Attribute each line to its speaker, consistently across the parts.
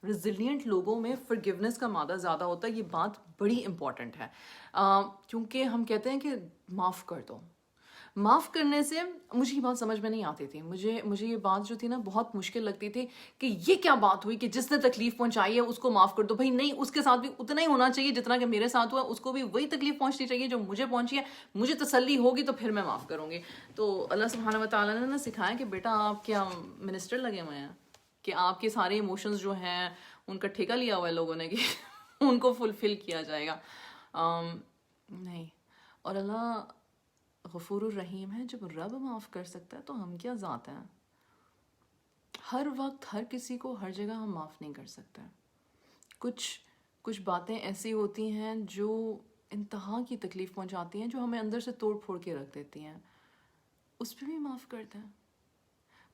Speaker 1: Resilient لوگوں میں forgiveness کا مادہ زیادہ ہوتا ہے. یہ بات بڑی امپورٹنٹ ہے کیونکہ ہم کہتے ہیں کہ معاف کر دو. معاف کرنے سے مجھے یہ بات سمجھ میں نہیں آتی تھی. مجھے یہ بات جو تھی نا بہت مشکل لگتی تھی کہ یہ کیا بات ہوئی کہ جس نے تکلیف پہنچائی ہے اس کو معاف کر دو. بھائی نہیں, اس کے ساتھ بھی اتنا ہی ہونا چاہیے جتنا کہ میرے ساتھ ہوا, اس کو بھی وہی تکلیف پہنچنی چاہیے جو مجھے پہنچی ہے. مجھے تسلی ہوگی تو پھر میں معاف کروں گی. تو اللہ سبحانہ و تعالیٰ نے نا سکھایا کہ بیٹا آپ کیا منسٹر لگے ہوئے ہیں کہ آپ کے سارے ایموشنز جو ہیں ان کا ٹھیکہ لیا ہوا ہے لوگوں نے کہ ان کو فلفل کیا جائے گا. نہیں. اور اللہ غفور الرحیم ہے. جب رب معاف کر سکتا ہے تو ہم کیا ذات ہیں. ہر وقت ہر کسی کو ہر جگہ ہم معاف نہیں کر سکتے. کچھ باتیں ایسی ہوتی ہیں جو انتہا کی تکلیف پہنچاتی ہیں, جو ہمیں اندر سے توڑ پھوڑ کے رکھ دیتی ہیں, اس پہ بھی معاف کرتے ہیں.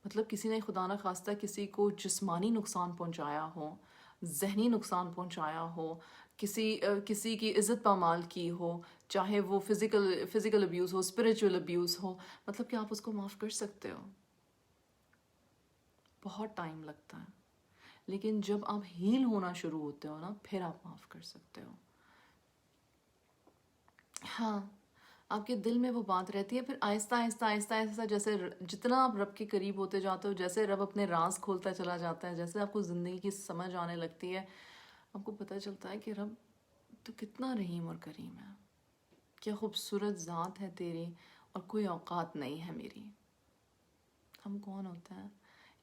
Speaker 1: مطلب کسی نے خدا نہ خواستہ کسی کو جسمانی نقصان پہنچایا ہو, ذہنی نقصان پہنچایا ہو, کسی کی عزت پامال کی ہو, چاہے وہ فزیکل ابیوز ہو, اسپریچول ابیوز ہو, مطلب کہ آپ اس کو معاف کر سکتے ہو. بہت ٹائم لگتا ہے, لیکن جب آپ ہیل ہونا شروع ہوتے ہو نا پھر آپ معاف کر سکتے ہو. ہاں, آپ کے دل میں وہ بات رہتی ہے, پھر آہستہ آہستہ آہستہ آہستہ جیسے جتنا آپ رب کے قریب ہوتے جاتے ہو, جیسے رب اپنے راز کھولتا چلا جاتا ہے, جیسے آپ کو زندگی کی سمجھ آنے لگتی ہے, آپ کو پتہ چلتا ہے کہ رب تو کتنا رحیم اور کریم ہے, کیا خوبصورت ذات ہے تیری اور کوئی اوقات نہیں ہے میری. ہم کون ہوتے ہیں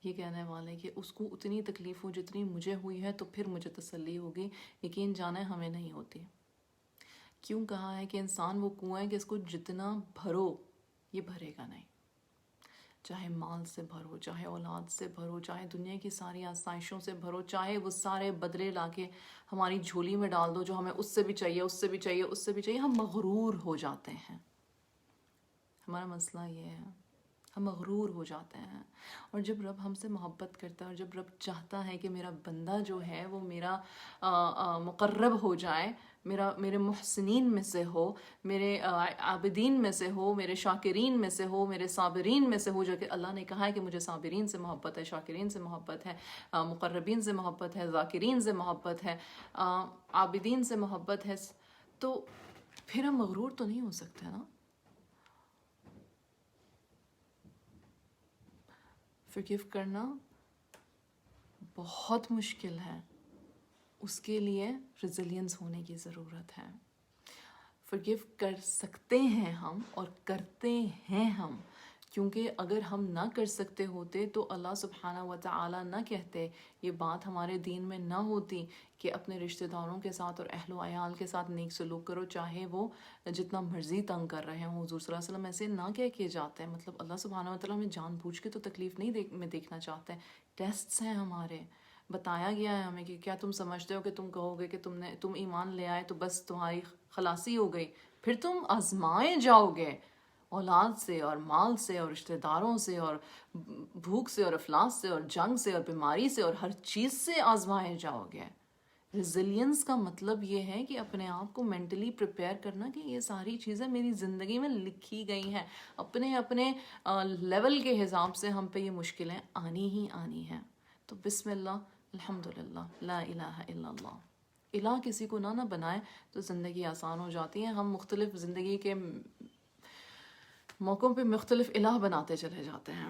Speaker 1: یہ کہنے والے کہ اس کو اتنی تکلیف ہو جتنی مجھے ہوئی ہے تو پھر مجھے تسلی ہوگی. یقین جانے ہمیں نہیں ہوتی. کیوں کہا ہے کہ انسان وہ کنواں ہے کہ اس کو جتنا بھرو یہ بھرے گا نہیں. چاہے مال سے بھرو, چاہے اولاد سے بھرو, چاہے دنیا کی ساری آسائشوں سے بھرو, چاہے وہ سارے بدلے لا کے ہماری جھولی میں ڈال دو جو ہمیں اس سے بھی چاہیے, اس سے بھی چاہیے, اس سے بھی چاہیے, ہم مغرور ہو جاتے ہیں. ہمارا مسئلہ یہ ہے, ہم مغرور ہو جاتے ہیں. اور جب رب ہم سے محبت کرتا ہے اور جب رب چاہتا ہے کہ میرا بندہ جو ہے وہ میرا مقرب ہو جائے, میرے محسنین میں سے ہو, میرے عابدین میں سے ہو, میرے شاکرین میں سے ہو, میرے صابرین میں سے ہو, جو کہ اللہ نے کہا ہے کہ مجھے صابرین سے محبت ہے, شاکرین سے محبت ہے, مقربین سے محبت ہے, ذاکرین سے محبت ہے, عابدین سے محبت ہے, تو پھر ہم مغرور تو نہیں ہو سکتے نا. فرگیو کرنا بہت مشکل ہے, اس کے لیے ریزیلینس ہونے کی ضرورت ہے. فرگیو کر سکتے ہیں ہم اور کرتے ہیں ہم, کیونکہ اگر ہم نہ کر سکتے ہوتے تو اللہ سبحانہ و تعالیٰ نہ کہتے, یہ بات ہمارے دین میں نہ ہوتی کہ اپنے رشتہ داروں کے ساتھ اور اہل و عیال کے ساتھ نیک سلوک کرو, چاہے وہ جتنا مرضی تنگ کر رہے ہوں. حضور صلی اللہ علیہ وسلم ایسے نہ کہہ کے جاتے ہیں. مطلب اللہ سبحانہ و تعالیٰ ہمیں جان بوجھ کے تو تکلیف نہیں میں دیکھنا چاہتے ہیں. ٹیسٹس ہیں ہمارے, بتایا گیا ہے ہمیں کہ کیا تم سمجھتے ہو کہ تم کہو گے کہ تم ایمان لے آئے تو بس تمہاری خلاصی ہو گئی, پھر تم آزمائے جاؤ گے اولاد سے اور مال سے اور رشتہ داروں سے اور بھوک سے اور افلاس سے اور جنگ سے اور بیماری سے اور ہر چیز سے آزمائے جاؤ گے. ریزیلینس کا مطلب یہ ہے کہ اپنے آپ کو مینٹلی پریپیئر کرنا کہ یہ ساری چیزیں میری زندگی میں لکھی گئی ہیں, اپنے لیول کے حساب سے ہم پہ یہ مشکلیں آنی ہی آنی ہیں. تو بسم اللہ, الحمدللہ, لا الہ الا اللہ. الہ کسی کو نہ بنائے تو زندگی آسان ہو جاتی ہے. ہم مختلف زندگی کے موقعوں پہ مختلف الہ بناتے چلے جاتے ہیں.